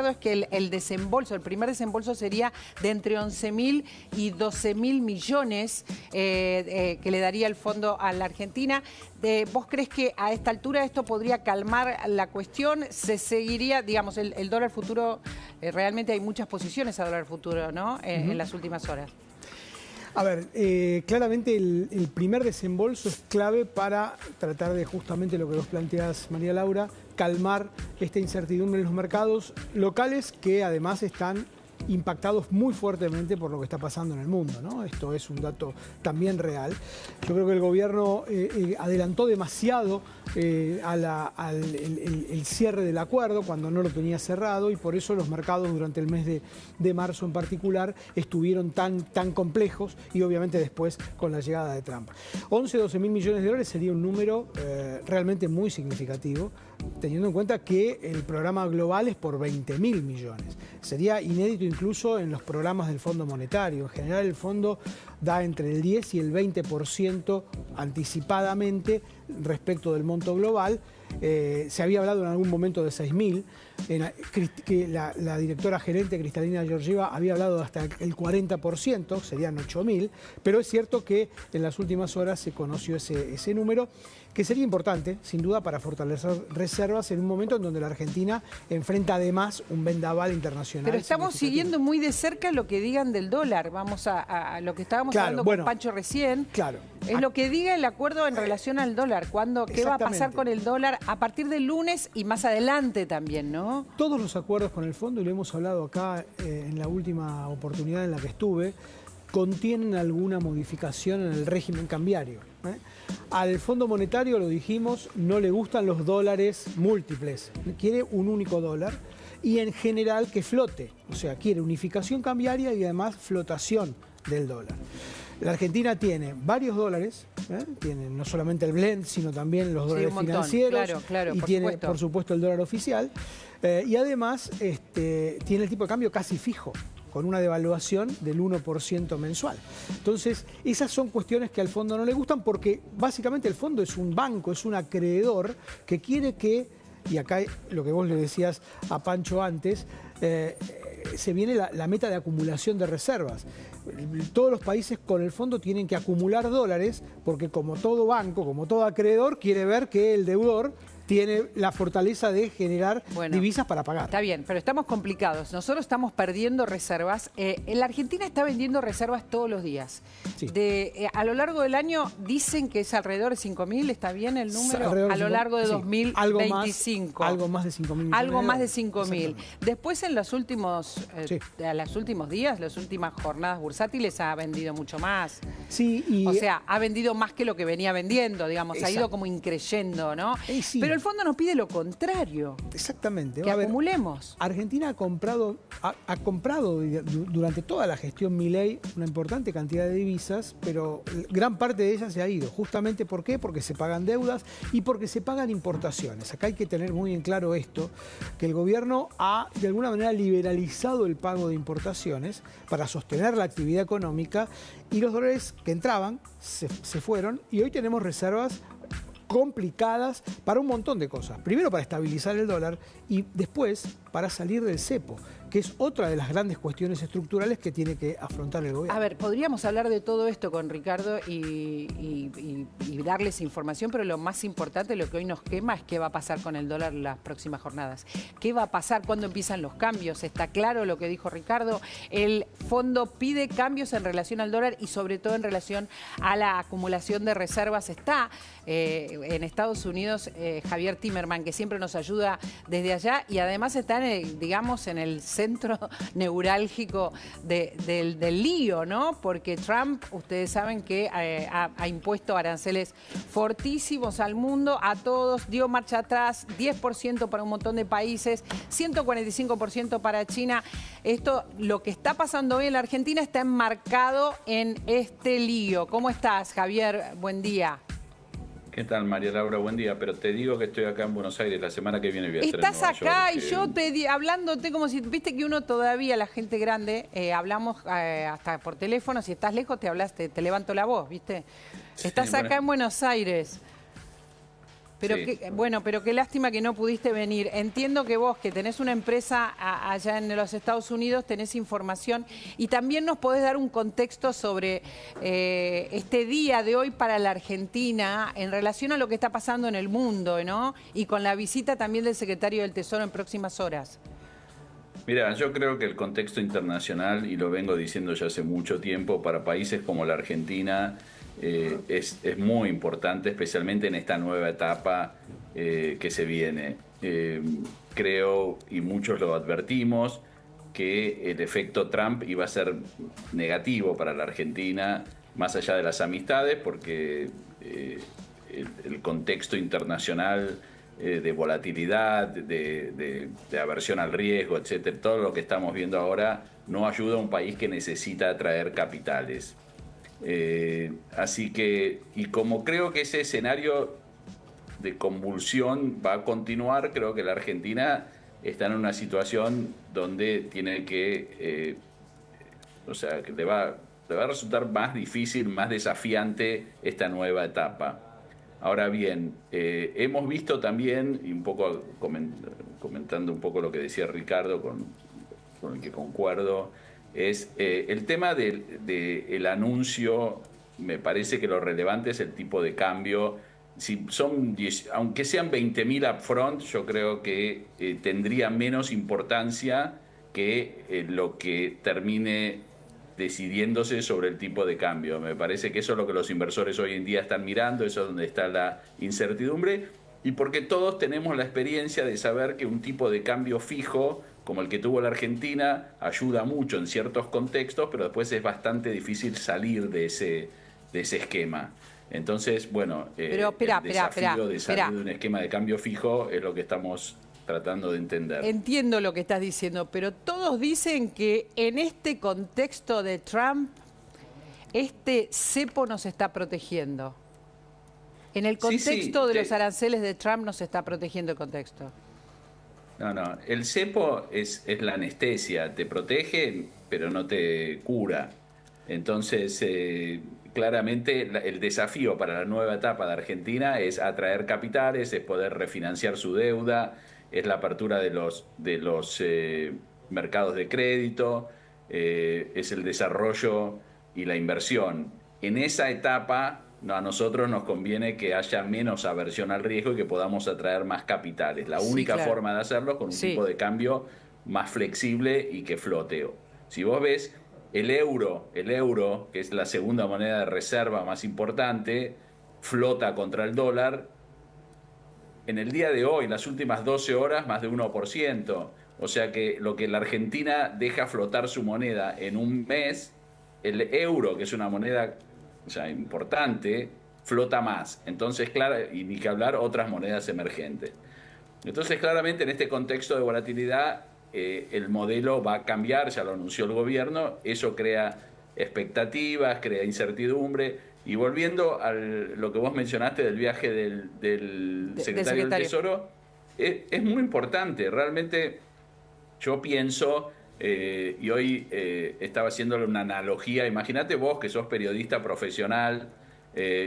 Ricardo, es que el desembolso, el primer desembolso sería de entre 11.000 y 12.000 millones que le daría el fondo a la Argentina. ¿Vos crees que a esta altura esto podría calmar la cuestión? ¿Se seguiría, digamos, el dólar futuro? Realmente hay muchas posiciones a dólar futuro, ¿no? En las últimas horas. A ver, claramente el primer desembolso es clave para tratar de justamente lo que vos planteás, María Laura, calmar esta incertidumbre en los mercados locales que además están impactados muy fuertemente por lo que está pasando en el mundo, ¿no? Esto es un dato también real. Yo creo que el gobierno adelantó demasiado el cierre del acuerdo cuando no lo tenía cerrado, y por eso los mercados durante el mes de marzo en particular estuvieron tan complejos, y obviamente después con la llegada de Trump. 12 mil millones de dólares sería un número realmente muy significativo, teniendo en cuenta que el programa global es por 20.000 millones. Sería inédito incluso en los programas del Fondo Monetario. En general el fondo da entre el 10 y el 20% anticipadamente respecto del monto global. Se había hablado en algún momento de 6.000, que la directora gerente Cristalina Georgieva había hablado hasta el 40%, serían 8.000, pero es cierto que en las últimas horas se conoció ese número, que sería importante, sin duda, para fortalecer reservas en un momento en donde la Argentina enfrenta además un vendaval internacional. Pero estamos siguiendo muy de cerca lo que digan del dólar. Vamos a lo que estábamos hablando con Pancho recién. Claro. Es lo que diga el acuerdo en relación al dólar. ¿Qué va a pasar con el dólar a partir del lunes y más adelante también, no? Todos los acuerdos con el fondo, y lo hemos hablado acá en la última oportunidad en la que estuve, contienen alguna modificación en el régimen cambiario. Al Fondo Monetario, lo dijimos, no le gustan los dólares múltiples, quiere un único dólar y en general que flote, o sea, quiere unificación cambiaria y además flotación del dólar. La Argentina tiene varios dólares, tiene no solamente el blend, sino también los dólares financieros, claro, y tiene, por supuesto, el dólar oficial, y además tiene el tipo de cambio casi fijo, con una devaluación del 1% mensual. Entonces, esas son cuestiones que al fondo no le gustan, porque básicamente el fondo es un banco, es un acreedor que quiere que, y acá lo que vos le decías a Pancho antes, se viene la meta de acumulación de reservas. Todos los países con el fondo tienen que acumular dólares, porque como todo banco, como todo acreedor, quiere ver que el deudor tiene la fortaleza de generar divisas para pagar. Está bien, pero estamos complicados. Nosotros estamos perdiendo reservas. La Argentina está vendiendo reservas todos los días. Sí. A lo largo del año dicen que es alrededor de 5.000, ¿está bien el número? A lo largo de 2025. Algo más de 5.000. Algo más de 5.000. Después en los últimos días, las últimas jornadas bursátiles ha vendido mucho más. Sí, o sea, ha vendido más que lo que venía vendiendo, digamos. Ha ido como increyendo, ¿no? Sí. Pero el fondo nos pide lo contrario. Exactamente. Que acumulemos. Argentina ha comprado durante toda la gestión Milei una importante cantidad de divisas, pero gran parte de ellas se ha ido. Justamente ¿por qué? Porque se pagan deudas y porque se pagan importaciones. Acá hay que tener muy en claro esto, que el gobierno ha de alguna manera liberalizado el pago de importaciones para sostener la actividad económica, y los dólares que entraban se fueron, y hoy tenemos reservas complicadas para un montón de cosas. Primero, para estabilizar el dólar, y después para salir del cepo, que es otra de las grandes cuestiones estructurales que tiene que afrontar el gobierno. A ver, podríamos hablar de todo esto con Ricardo y darles información, pero lo más importante, lo que hoy nos quema, es qué va a pasar con el dólar las próximas jornadas. ¿Qué va a pasar? ¿Cuándo empiezan los cambios? Está claro lo que dijo Ricardo. El fondo pide cambios en relación al dólar y sobre todo en relación a la acumulación de reservas. Está en Estados Unidos Javier Timerman, que siempre nos ayuda desde allá, y además está digamos, en el centro neurálgico del lío, ¿no? Porque Trump, ustedes saben que ha impuesto aranceles fortísimos al mundo, a todos, dio marcha atrás, 10% para un montón de países, 145% para China. Esto, lo que está pasando hoy en la Argentina, está enmarcado en este lío. ¿Cómo estás, Javier? Buen día. ¿Qué tal, María Laura? Buen día. Pero te digo que estoy acá en Buenos Aires. La semana que viene voy a estar en Estás acá York, y yo hablándote como si... Viste que uno todavía, la gente grande, hablamos hasta por teléfono. Si estás lejos te levanto la voz, ¿viste? Estás acá en Buenos Aires. Pero Sí. bueno, pero qué lástima que no pudiste venir. Entiendo que vos, que tenés una empresa allá en los Estados Unidos, tenés información y también nos podés dar un contexto sobre este día de hoy para la Argentina en relación a lo que está pasando en el mundo, ¿no? Y con la visita también del secretario del Tesoro en próximas horas. Mira, yo creo que el contexto internacional, y lo vengo diciendo ya hace mucho tiempo, para países como la Argentina es muy importante, especialmente en esta nueva etapa que se viene. Creo, y muchos lo advertimos, que el efecto Trump iba a ser negativo para la Argentina, más allá de las amistades, porque el contexto internacional de volatilidad, de aversión al riesgo, etcétera, todo lo que estamos viendo ahora no ayuda a un país que necesita atraer capitales. Así que, y como creo que ese escenario de convulsión va a continuar, creo que la Argentina está en una situación donde tiene que, o sea, que le va a resultar más difícil, más desafiante esta nueva etapa. Ahora bien, hemos visto también, y un poco comentando un poco lo que decía Ricardo, con el que concuerdo, es el tema del anuncio. Me parece que lo relevante es el tipo de cambio. Si son aunque sean 20.000 upfront, yo creo que tendría menos importancia que lo que termine decidiéndose sobre el tipo de cambio. Me parece que eso es lo que los inversores hoy en día están mirando, eso es donde está la incertidumbre, y porque todos tenemos la experiencia de saber que un tipo de cambio fijo, como el que tuvo la Argentina, ayuda mucho en ciertos contextos, pero después es bastante difícil salir de ese esquema. Entonces, bueno, Pero, el desafío de salir de un esquema de cambio fijo es lo que estamos tratando de entender. Entiendo lo que estás diciendo, pero todos dicen que en este contexto de Trump, este cepo nos está protegiendo. En el contexto de los aranceles de Trump nos está protegiendo el contexto. No, el cepo es la anestesia, te protege, pero no te cura. Entonces, claramente el desafío para la nueva etapa de Argentina es atraer capitales, es poder refinanciar su deuda, es la apertura de los mercados de crédito, es el desarrollo y la inversión. En esa etapa a nosotros nos conviene que haya menos aversión al riesgo y que podamos atraer más capitales. La única forma de hacerlo es con un tipo de cambio más flexible y que flote. Si vos ves el euro, que es la segunda moneda de reserva más importante, flota contra el dólar. En el día de hoy, las últimas 12 horas, más de 1%. O sea que lo que la Argentina deja flotar su moneda en un mes, el euro, que es una moneda importante, flota más. Entonces, claro, y ni que hablar otras monedas emergentes. Entonces, claramente, en este contexto de volatilidad, el modelo va a cambiar, ya lo anunció el gobierno, eso crea expectativas, crea incertidumbre. Y volviendo a lo que vos mencionaste del viaje del secretario del Tesoro, es muy importante. Realmente yo pienso, y hoy estaba haciéndole una analogía, imagínate vos que sos periodista profesional,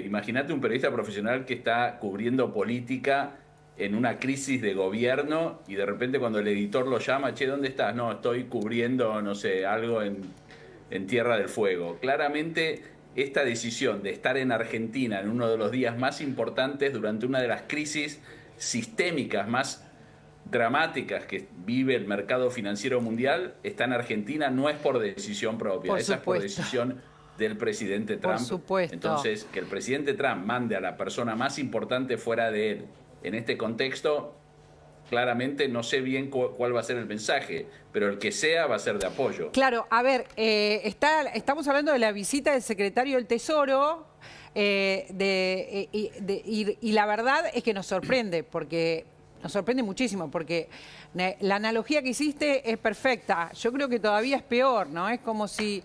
imagínate un periodista profesional que está cubriendo política en una crisis de gobierno y de repente cuando el editor lo llama, che, ¿dónde estás? No, estoy cubriendo, no sé, algo en Tierra del Fuego. Claramente esta decisión de estar en Argentina en uno de los días más importantes durante una de las crisis sistémicas más dramáticas que vive el mercado financiero mundial, está en Argentina, no es por decisión propia, esa es por decisión del presidente Trump. Por supuesto. Entonces, que el presidente Trump mande a la persona más importante fuera de él en este contexto, claramente no sé bien cuál va a ser el mensaje, pero el que sea va a ser de apoyo. Claro, a ver, estamos hablando de la visita del secretario del Tesoro y la verdad es que nos sorprende, porque nos sorprende muchísimo, porque la analogía que hiciste es perfecta. Yo creo que todavía es peor, ¿no? Es como si...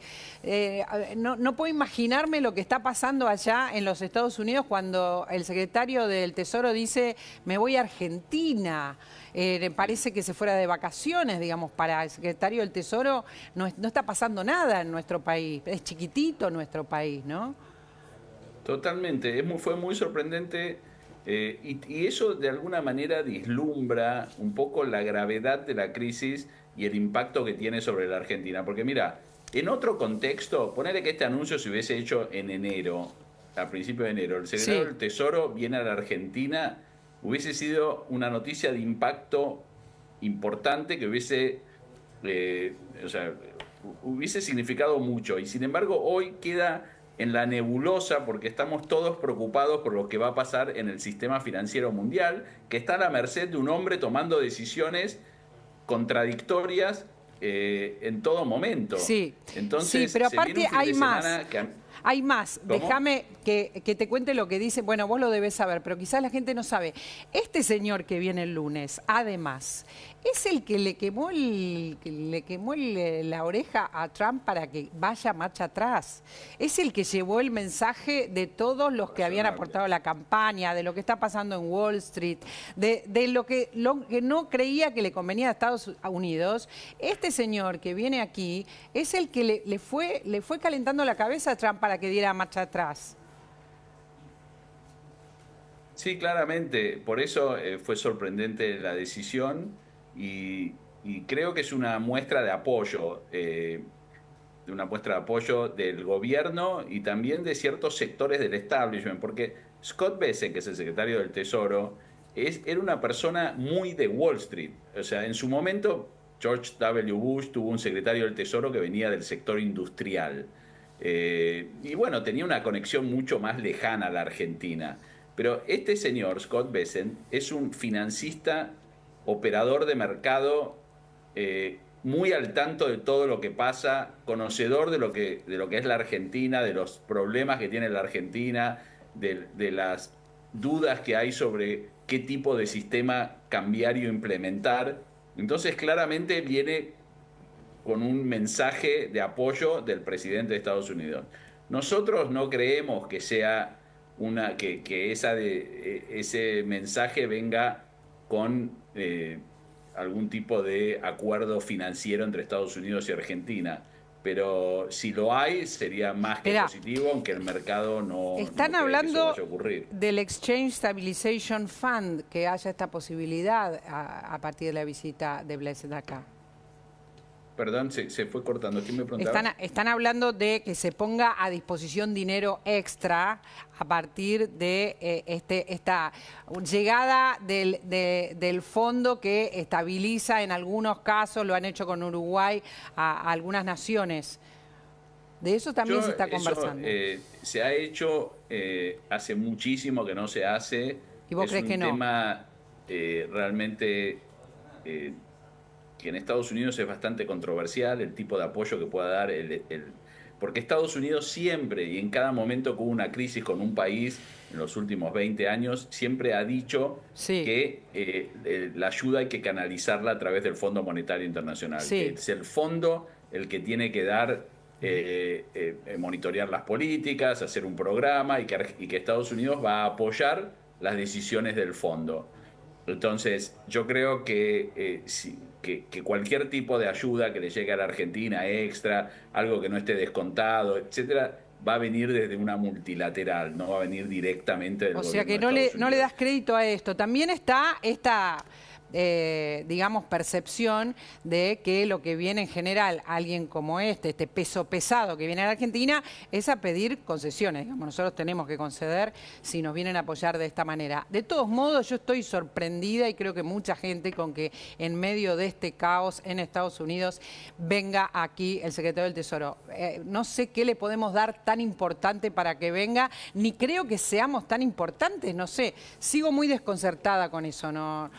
no puedo imaginarme lo que está pasando allá en los Estados Unidos cuando el secretario del Tesoro dice, me voy a Argentina. Parece que se fuera de vacaciones, digamos, para el secretario del Tesoro. No está pasando nada en nuestro país. Es chiquitito nuestro país, ¿no? Totalmente. Fue muy sorprendente. Y eso de alguna manera vislumbra un poco la gravedad de la crisis y el impacto que tiene sobre la Argentina. Porque mira, en otro contexto, ponerle que este anuncio se hubiese hecho en enero, a principios de enero, el secretario del Tesoro viene a la Argentina, hubiese sido una noticia de impacto importante que hubiese, hubiese significado mucho. Y sin embargo, hoy queda en la nebulosa porque estamos todos preocupados por lo que va a pasar en el sistema financiero mundial, que está a la merced de un hombre tomando decisiones contradictorias en todo momento. Sí, entonces, sí, pero aparte hay más. Hay más. ¿Cómo? Déjame que te cuente lo que dice. Bueno, vos lo debés saber, pero quizás la gente no sabe. Este señor que viene el lunes, además, es el que le quemó la oreja a Trump para que vaya marcha atrás. Es el que llevó el mensaje de todos los que habían aportado a la campaña, de lo que está pasando en Wall Street, de lo que no creía que le convenía a Estados Unidos. Este señor que viene aquí es el que le fue calentando la cabeza a Trump para que diera marcha atrás. Sí, claramente. Por eso fue sorprendente la decisión y creo que es una muestra de apoyo, del gobierno y también de ciertos sectores del establishment, porque Scott Bessent, que es el secretario del Tesoro, era una persona muy de Wall Street. O sea, en su momento George W. Bush tuvo un secretario del Tesoro que venía del sector industrial. Y bueno, tenía una conexión mucho más lejana a la Argentina. Pero este señor, Scott Bessent, es un financista, operador de mercado, muy al tanto de todo lo que pasa, conocedor de lo que es la Argentina, de los problemas que tiene la Argentina, de las dudas que hay sobre qué tipo de sistema cambiario implementar. Entonces, claramente viene con un mensaje de apoyo del presidente de Estados Unidos. Nosotros no creemos que sea ese mensaje venga con algún tipo de acuerdo financiero entre Estados Unidos y Argentina. Pero si lo hay, sería más que positivo, aunque el mercado no están cree hablando que eso vaya a ocurrir. del Exchange Stabilization Fund, que haya esta posibilidad a partir de la visita de Bessent acá. Perdón, se fue cortando. ¿Quién me preguntaba? Están hablando de que se ponga a disposición dinero extra a partir de esta llegada del fondo que estabiliza en algunos casos, lo han hecho con Uruguay, a algunas naciones. De eso también se está conversando. Se ha hecho hace muchísimo que no se hace. ¿Y vos crees que no? Es un tema realmente... que en Estados Unidos es bastante controversial el tipo de apoyo que pueda dar porque Estados Unidos siempre y en cada momento que hubo una crisis con un país en los últimos 20 años siempre ha dicho que la ayuda hay que canalizarla a través del Fondo Monetario Internacional. Que es el fondo el que tiene que dar monitorear las políticas, hacer un programa y que Estados Unidos va a apoyar las decisiones del fondo. Entonces, yo creo que cualquier tipo de ayuda que le llegue a la Argentina extra, algo que no esté descontado, etcétera, va a venir desde una multilateral, no va a venir directamente del gobierno. O sea que no le das crédito a esto. También está esta digamos, percepción de que lo que viene en general alguien como este peso pesado que viene a la Argentina, es a pedir concesiones. Digamos, nosotros tenemos que conceder si nos vienen a apoyar de esta manera. De todos modos, yo estoy sorprendida y creo que mucha gente con que en medio de este caos en Estados Unidos venga aquí el secretario del Tesoro. No sé qué le podemos dar tan importante para que venga, ni creo que seamos tan importantes, no sé. Sigo muy desconcertada con eso, no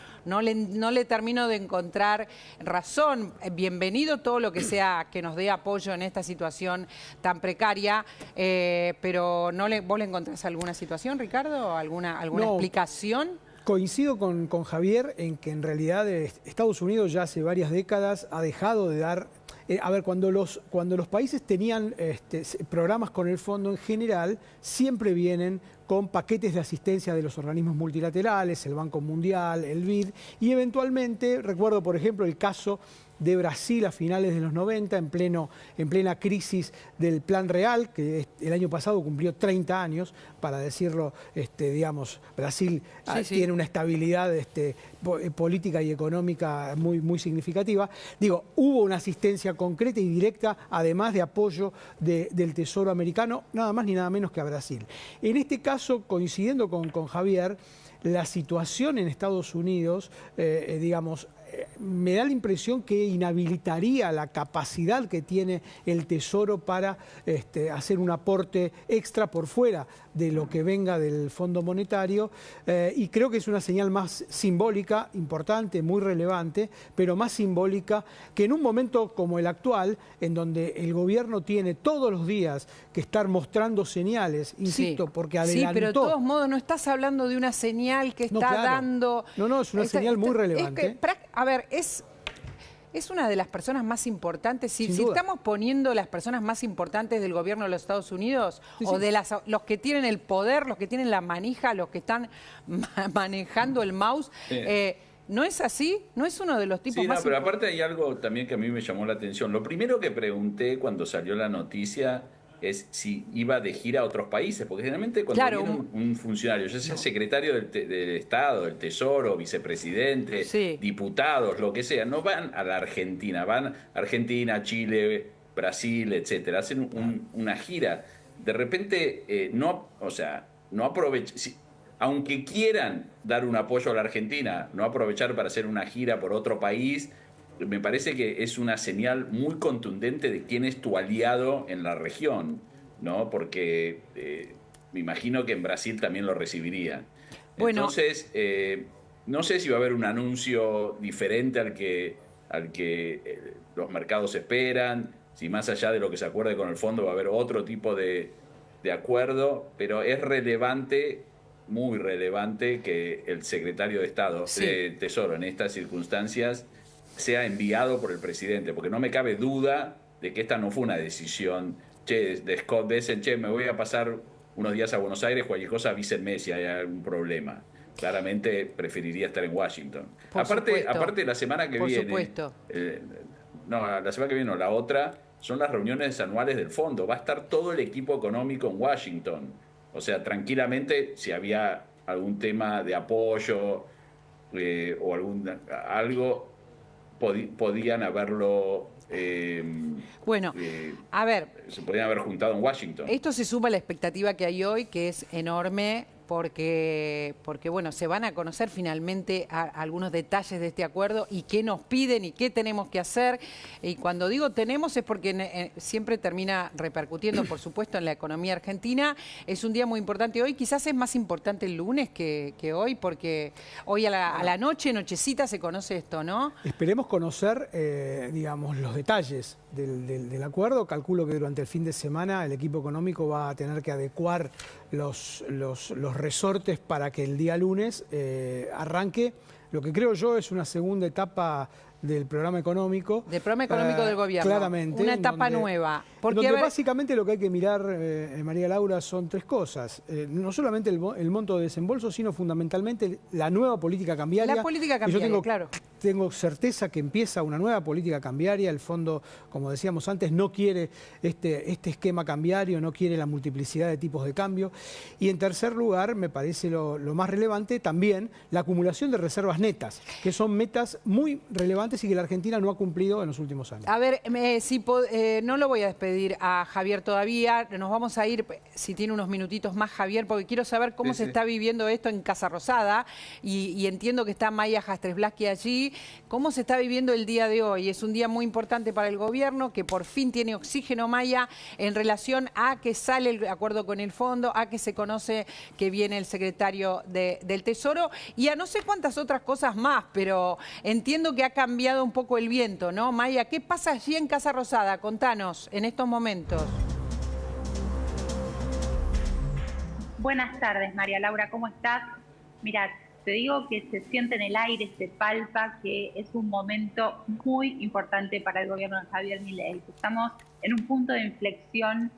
le termino de encontrar razón. Bienvenido todo lo que sea que nos dé apoyo en esta situación tan precaria, pero ¿vos le encontrás alguna situación, Ricardo? ¿Alguna explicación? Coincido con Javier en que en realidad Estados Unidos ya hace varias décadas ha dejado de dar... cuando los países tenían programas con el fondo en general, siempre vienen con paquetes de asistencia de los organismos multilaterales, el Banco Mundial, el BID, y eventualmente, recuerdo por ejemplo el caso de Brasil a finales de los 90, en plena crisis del Plan Real, que el año pasado cumplió 30 años, para decirlo, digamos, Brasil tiene una estabilidad política y económica muy, muy significativa. Digo, hubo una asistencia concreta y directa, además de apoyo del Tesoro americano, nada más ni nada menos que a Brasil. En este caso, coincidiendo con Javier, la situación en Estados Unidos, digamos, me da la impresión que inhabilitaría la capacidad que tiene el Tesoro para hacer un aporte extra por fuera de lo que venga del Fondo Monetario, y creo que es una señal más simbólica, importante, muy relevante, pero más simbólica que en un momento como el actual, en donde el gobierno tiene todos los días que estar mostrando señales, insisto, porque adelantó. Sí, pero de todos modos no estás hablando de una señal que está dando... No, es una señal muy relevante. A ver, es una de las personas más importantes. Si estamos poniendo las personas más importantes del gobierno de los Estados Unidos, o de los que tienen el poder, los que tienen la manija, los que están manejando el mouse, ¿no es así? ¿No es uno de los tipos más pero aparte hay algo también que a mí me llamó la atención. Lo primero que pregunté cuando salió la noticia es si iba de gira a otros países, porque generalmente cuando viene un funcionario, ya sea secretario del Estado, del Tesoro, vicepresidente, diputados, lo que sea, no van a la Argentina, van a Argentina, Chile, Brasil, etcétera, hacen una gira. De repente, no aprovechan, aunque quieran dar un apoyo a la Argentina, no aprovechar para hacer una gira por otro país. Me parece que es una señal muy contundente de quién es tu aliado en la región, ¿no? Porque me imagino que en Brasil también lo recibiría. Bueno. Entonces, no sé si va a haber un anuncio diferente al que los mercados esperan, si más allá de lo que se acuerde con el fondo va a haber otro tipo de acuerdo, pero es relevante, muy relevante, que el secretario de Estado, de Tesoro, en estas circunstancias sea enviado por el presidente, porque no me cabe duda de que esta no fue una decisión de Scott Bessent, me voy a pasar unos días a Buenos Aires, cualquier cosa avísenme si hay algún problema. Claramente preferiría estar en Washington. Aparte la semana que viene, la semana que viene, la otra, son las reuniones anuales del fondo. Va a estar todo el equipo económico en Washington. O sea, tranquilamente, si había algún tema de apoyo o algo, podían haberlo... a ver... Se podían haber juntado en Washington. Esto se suma a la expectativa que hay hoy, que es enorme, porque bueno, se van a conocer finalmente algunos detalles de este acuerdo y qué nos piden y qué tenemos que hacer. Y cuando digo tenemos es porque siempre termina repercutiendo, por supuesto, en la economía argentina. Es un día muy importante hoy, quizás es más importante el lunes que hoy, porque hoy a la nochecita se conoce esto, ¿no? Esperemos conocer, digamos, los detalles del acuerdo. Calculo que durante el fin de semana el equipo económico va a tener que adecuar los resortes para que el día lunes arranque lo que creo yo es una segunda etapa del programa económico. Del programa económico del gobierno. Claramente. Una etapa nueva. Porque básicamente lo que hay que mirar, María Laura, son tres cosas. No solamente el monto de desembolso, sino fundamentalmente la nueva política cambiaria. La política cambiaria, claro. Tengo certeza que empieza una nueva política cambiaria. El fondo, como decíamos antes, no quiere este esquema cambiario, no quiere la multiplicidad de tipos de cambio. Y en tercer lugar, me parece lo más relevante, también la acumulación de reservas netas, que son metas muy relevantes y que la Argentina no ha cumplido en los últimos años. A ver, no lo voy a despedir a Javier todavía. Nos vamos a ir, si tiene unos minutitos más, Javier, porque quiero saber cómo se está viviendo esto en Casa Rosada. Y entiendo que está Maya Jastres-Blaski allí. ¿Cómo se está viviendo el día de hoy? Es un día muy importante para el gobierno, que por fin tiene oxígeno, Maya, en relación a que sale el acuerdo con el fondo, a que se conoce que viene el secretario del Tesoro y a no sé cuántas otras cosas más, pero entiendo que ha cambiado un poco el viento, ¿no? Maya, ¿qué pasa allí en Casa Rosada? Contanos en estos momentos. Buenas tardes, María Laura, ¿cómo estás? Mirá, te digo que se siente en el aire, se palpa que es un momento muy importante para el gobierno de Javier Milei. Estamos en un punto de inflexión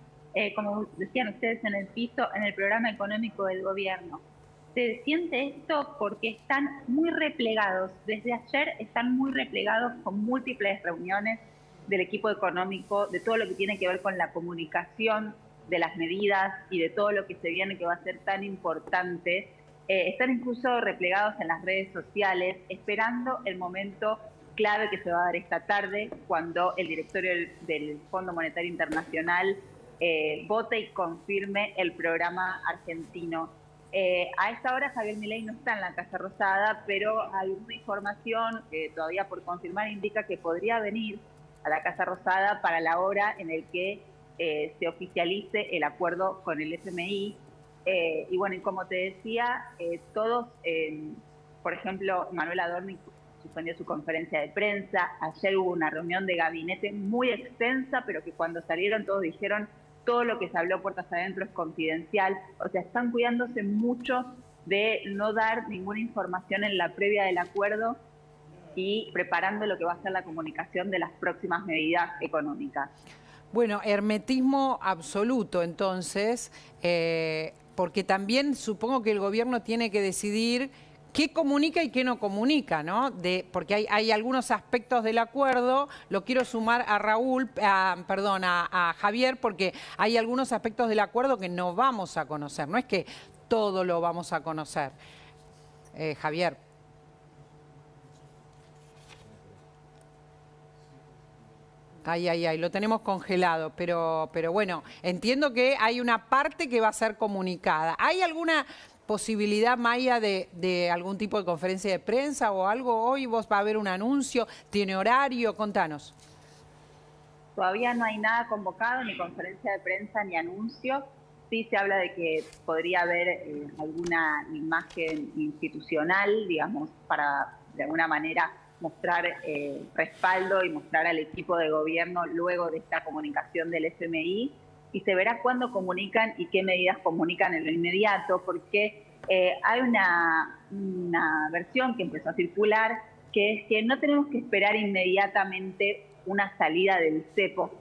como decían ustedes en el piso, en el programa económico del gobierno. Se siente esto porque están muy replegados. Desde ayer están muy replegados con múltiples reuniones del equipo económico, de todo lo que tiene que ver con la comunicación de las medidas y de todo lo que se viene que va a ser tan importante. Están incluso replegados en las redes sociales, esperando el momento clave que se va a dar esta tarde, cuando el directorio del Fondo Monetario Internacional vote y confirme el programa argentino. A esta hora Javier Milei no está en la Casa Rosada, pero alguna información todavía por confirmar indica que podría venir a la Casa Rosada para la hora en el que se oficialice el acuerdo con el FMI. Y bueno, y como te decía, todos, por ejemplo, Manuel Adorni suspendió su conferencia de prensa. Ayer hubo una reunión de gabinete muy extensa, pero que cuando salieron todos dijeron todo lo que se habló puertas adentro es confidencial. O sea, están cuidándose mucho de no dar ninguna información en la previa del acuerdo y preparando lo que va a ser la comunicación de las próximas medidas económicas. Bueno, hermetismo absoluto, entonces, porque también supongo que el gobierno tiene que decidir qué comunica y qué no comunica, ¿no? Porque hay algunos aspectos del acuerdo, lo quiero sumar a a Javier, porque hay algunos aspectos del acuerdo que no vamos a conocer, no es que todo lo vamos a conocer. Javier. Ay, lo tenemos congelado, pero bueno, entiendo que hay una parte que va a ser comunicada. ¿Hay alguna posibilidad, Maya, de algún tipo de conferencia de prensa o algo hoy? ¿Vos va a haber un anuncio? ¿Tiene horario? Contanos. Todavía no hay nada convocado, ni conferencia de prensa, ni anuncio. Sí se habla de que podría haber alguna imagen institucional, digamos, para de alguna manera mostrar respaldo y mostrar al equipo de gobierno luego de esta comunicación del FMI, y se verá cuándo comunican y qué medidas comunican en lo inmediato, porque hay una versión que empezó a circular, que es que no tenemos que esperar inmediatamente una salida del cepo,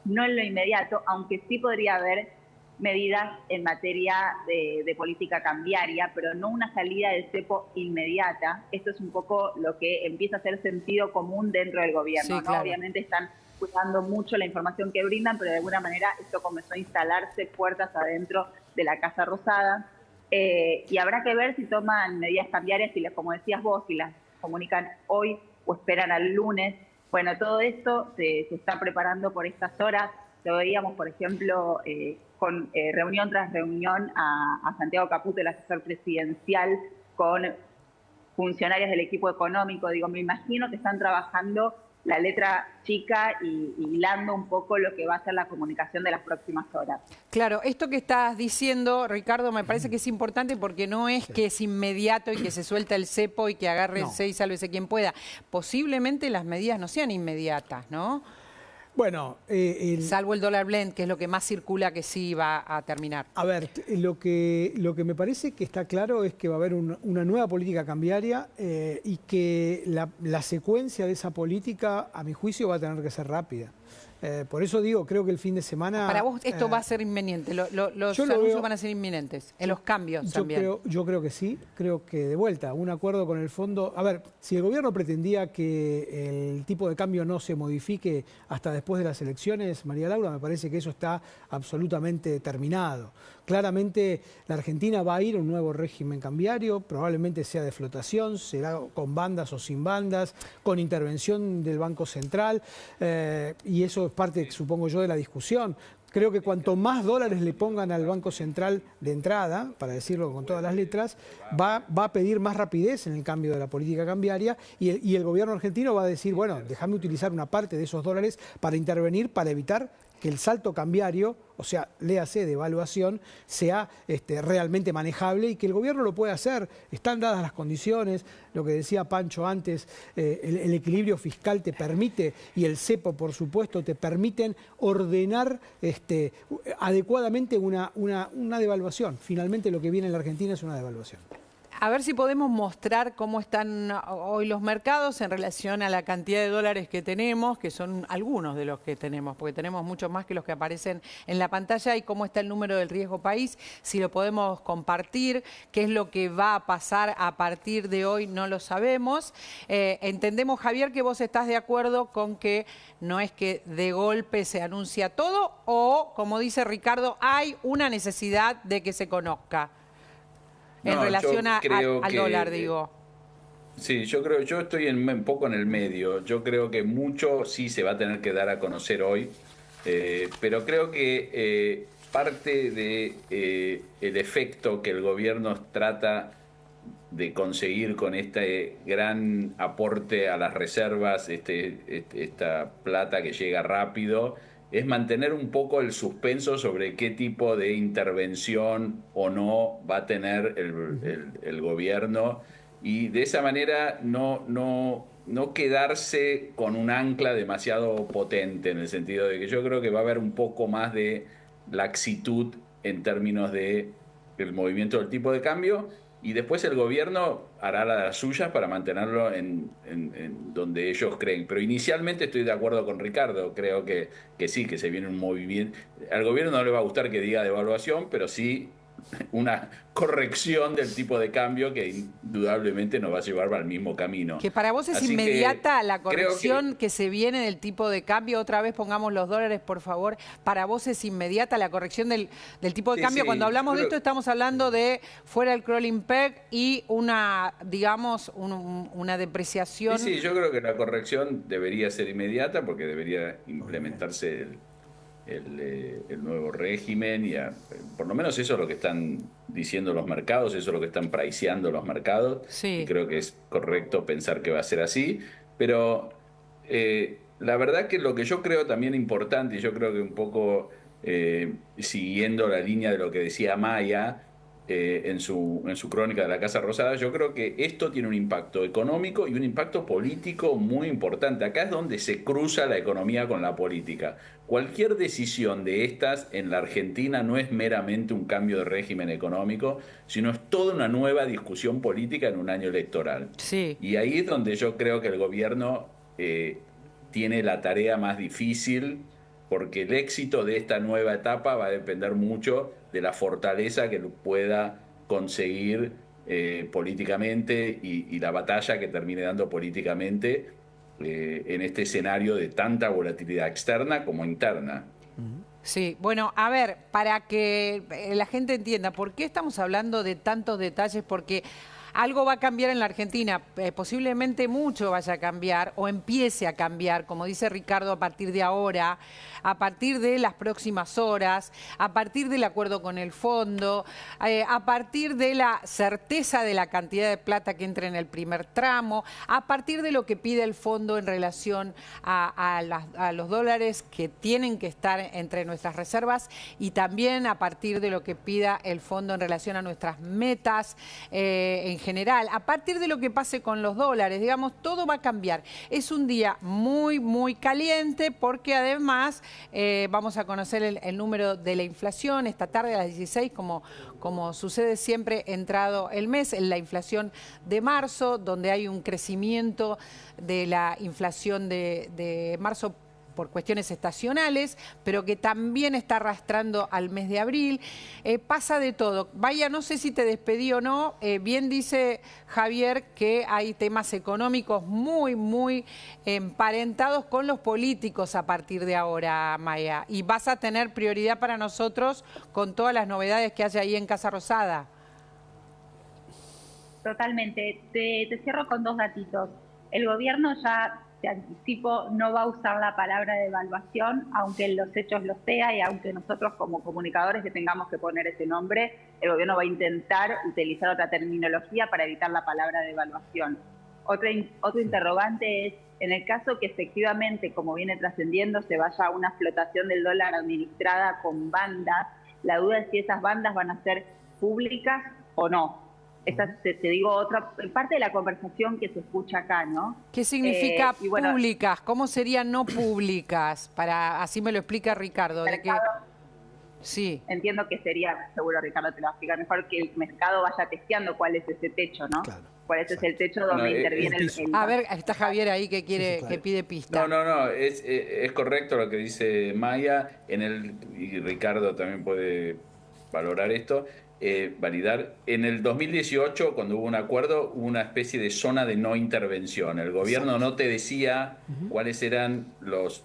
no en lo inmediato, aunque sí podría haber medidas en materia de política cambiaria, pero no una salida del cepo inmediata. Esto es un poco lo que empieza a ser sentido común dentro del gobierno, sí, claro. Obviamente están cuidando mucho la información que brindan, pero de alguna manera esto comenzó a instalarse puertas adentro de la Casa Rosada. Y habrá que ver si toman medidas cambiarias, si como decías vos, si las comunican hoy o esperan al lunes. Bueno, todo esto se está preparando por estas horas. Lo veíamos, por ejemplo, con reunión tras reunión a Santiago Caputo, el asesor presidencial, con funcionarios del equipo económico. Digo, me imagino que están trabajando la letra chica y hilando un poco lo que va a ser la comunicación de las próximas horas. Claro, esto que estás diciendo, Ricardo, me parece que es importante porque no es que es inmediato y que se suelta el cepo y que agárrense y sálvese quien pueda. Posiblemente las medidas no sean inmediatas, ¿no? Bueno, salvo el dólar blend, que es lo que más circula, que sí va a terminar. A ver, lo que me parece que está claro es que va a haber una nueva política cambiaria y que la secuencia de esa política, a mi juicio, va a tener que ser rápida. Por eso digo, creo que el fin de semana... Para vos esto va a ser inminente, los anuncios van a ser inminentes, en los cambios también. Yo creo que sí, creo que de vuelta, un acuerdo con el fondo... A ver, si el gobierno pretendía que el tipo de cambio no se modifique hasta después de las elecciones, María Laura, me parece que eso está absolutamente terminado. Claramente la Argentina va a ir a un nuevo régimen cambiario, probablemente sea de flotación, será con bandas o sin bandas, con intervención del Banco Central, y eso es parte, supongo yo, de la discusión. Creo que cuanto más dólares le pongan al Banco Central de entrada, para decirlo con todas las letras, va a pedir más rapidez en el cambio de la política cambiaria y el gobierno argentino va a decir, bueno, déjame utilizar una parte de esos dólares para intervenir, para evitar que el salto cambiario, o sea, léase devaluación, sea realmente manejable y que el gobierno lo pueda hacer. Están dadas las condiciones, lo que decía Pancho antes, el equilibrio fiscal te permite, y el cepo, por supuesto, te permiten ordenar adecuadamente una devaluación. Finalmente lo que viene en la Argentina es una devaluación. A ver si podemos mostrar cómo están hoy los mercados en relación a la cantidad de dólares que tenemos, que son algunos de los que tenemos, porque tenemos muchos más que los que aparecen en la pantalla, y cómo está el número del riesgo país, si lo podemos compartir, qué es lo que va a pasar a partir de hoy, no lo sabemos. Entendemos, Javier, que vos estás de acuerdo con que no es que de golpe se anuncia todo, o, como dice Ricardo, hay una necesidad de que se conozca. En relación al dólar, digo. Sí, yo estoy un poco en el medio. Yo creo que mucho sí se va a tener que dar a conocer hoy, pero creo que parte de el efecto que el gobierno trata de conseguir con este gran aporte a las reservas, esta plata que llega rápido, es mantener un poco el suspenso sobre qué tipo de intervención o no va a tener el gobierno, y de esa manera no quedarse con un ancla demasiado potente, en el sentido de que yo creo que va a haber un poco más de laxitud en términos de el movimiento del tipo de cambio, y después el gobierno hará las suyas para mantenerlo en donde ellos creen. Pero inicialmente estoy de acuerdo con Ricardo, creo que sí, que se viene un movimiento. Al gobierno no le va a gustar que diga devaluación, pero sí una corrección del tipo de cambio que indudablemente nos va a llevar al mismo camino. Que para vos es Así inmediata la corrección que se viene del tipo de cambio. Otra vez pongamos los dólares, por favor. Para vos es inmediata la corrección del tipo de cambio. Cuando hablamos de esto estamos hablando de fuera el crawling peg y una, digamos, una depreciación. Sí, yo creo que la corrección debería ser inmediata, porque debería implementarse el nuevo régimen, y por lo menos eso es lo que están diciendo los mercados, eso es lo que están priceando los mercados. Sí. Y creo que es correcto pensar que va a ser así, pero la verdad que lo que yo creo también importante, y yo creo que un poco siguiendo la línea de lo que decía Maya en su crónica de la Casa Rosada, yo creo que esto tiene un impacto económico y un impacto político muy importante. Acá es donde se cruza la economía con la política. Cualquier decisión de estas en la Argentina no es meramente un cambio de régimen económico, sino es toda una nueva discusión política en un año electoral. Sí. Y ahí es donde yo creo que el gobierno tiene la tarea más difícil, porque el éxito de esta nueva etapa va a depender mucho de la fortaleza que pueda conseguir políticamente, y la batalla que termine dando políticamente en este escenario de tanta volatilidad externa como interna. Sí, bueno, a ver, para que la gente entienda, ¿por qué estamos hablando de tantos detalles? Porque algo va a cambiar en la Argentina, posiblemente mucho vaya a cambiar o empiece a cambiar, como dice Ricardo, a partir de ahora, a partir de las próximas horas, a partir del acuerdo con el fondo, a partir de la certeza de la cantidad de plata que entre en el primer tramo, a partir de lo que pide el fondo en relación a los dólares que tienen que estar entre nuestras reservas, y también a partir de lo que pida el fondo en relación a nuestras metas en general, a partir de lo que pase con los dólares, digamos, todo va a cambiar. Es un día muy, muy caliente, porque además vamos a conocer el número de la inflación esta tarde a las 16, como sucede siempre entrado el mes, en la inflación de marzo, donde hay un crecimiento de la inflación de marzo por cuestiones estacionales, pero que también está arrastrando al mes de abril. Pasa de todo. Vaya, no sé si te despedí o no. Bien dice Javier que hay temas económicos muy, muy emparentados con los políticos a partir de ahora, Maya. Y vas a tener prioridad para nosotros con todas las novedades que haya ahí en Casa Rosada. Totalmente. Te cierro con dos datitos. El gobierno ya, te anticipo, no va a usar la palabra devaluación, aunque en los hechos lo sea, y aunque nosotros como comunicadores le tengamos que poner ese nombre, el gobierno va a intentar utilizar otra terminología para evitar la palabra devaluación. Otro interrogante es, en el caso que efectivamente, como viene trascendiendo, se vaya a una flotación del dólar administrada con bandas, la duda es si esas bandas van a ser públicas o no. Esa, te digo, otra parte de la conversación que se escucha acá, ¿no? ¿Qué significa bueno, públicas? ¿Cómo serían no públicas? Así me lo explica Ricardo. Sí. Entiendo que sería, seguro Ricardo te lo va a explicar mejor, que el mercado vaya testeando cuál es ese techo, ¿no? Claro. Cuál es ese techo donde interviene el A ver, está Javier ahí que quiere, claro. que pide pista. No, es correcto lo que dice Maya, y Ricardo también puede valorar esto, validar. En el 2018, cuando hubo un acuerdo, hubo una especie de zona de no intervención. El gobierno no te decía cuáles eran los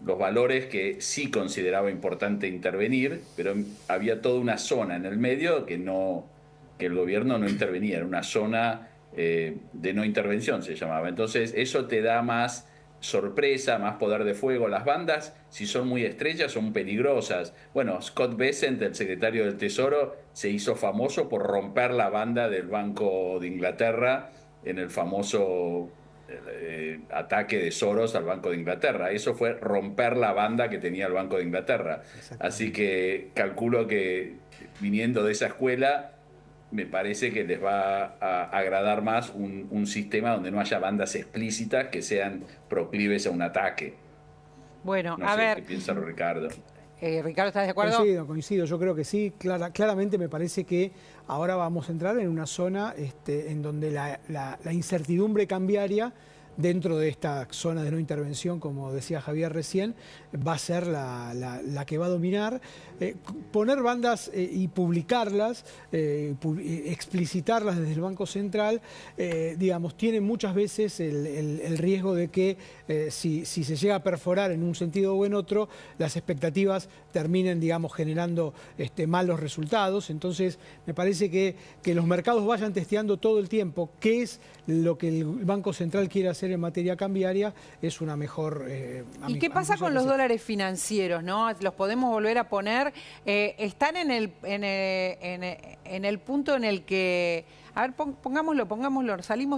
valores que sí consideraba importante intervenir, pero había toda una zona en el medio que el gobierno no intervenía, era una zona de no intervención se llamaba. Entonces eso te da más sorpresa, más poder de fuego. Las bandas, si son muy estrellas, son peligrosas. Bueno, Scott Bessent, el secretario del Tesoro, se hizo famoso por romper la banda del Banco de Inglaterra en el famoso ataque de Soros al Banco de Inglaterra. Eso fue romper la banda que tenía el Banco de Inglaterra. Así que calculo que viniendo de esa escuela, me parece que les va a agradar más un sistema donde no haya bandas explícitas que sean proclives a un ataque. Bueno, No a sé ver. qué piensa Ricardo. Ricardo, ¿estás de acuerdo? Coincido, yo creo que sí. Claramente me parece que ahora vamos a entrar en una zona en donde la incertidumbre cambiaria dentro de esta zona de no intervención, como decía Javier recién, va a ser la que va a dominar. Poner bandas y publicarlas, explicitarlas desde el Banco Central, digamos, tiene muchas veces el riesgo de que si se llega a perforar en un sentido o en otro, las expectativas terminen, digamos, generando malos resultados. Entonces, me parece que los mercados vayan testeando todo el tiempo qué es lo que el Banco Central quiere hacer en materia cambiaria, es una mejor... ¿Y qué pasa con los dólares financieros, no? ¿Los podemos volver a poner? Están en el punto en el que... A ver, pongámoslo, salimos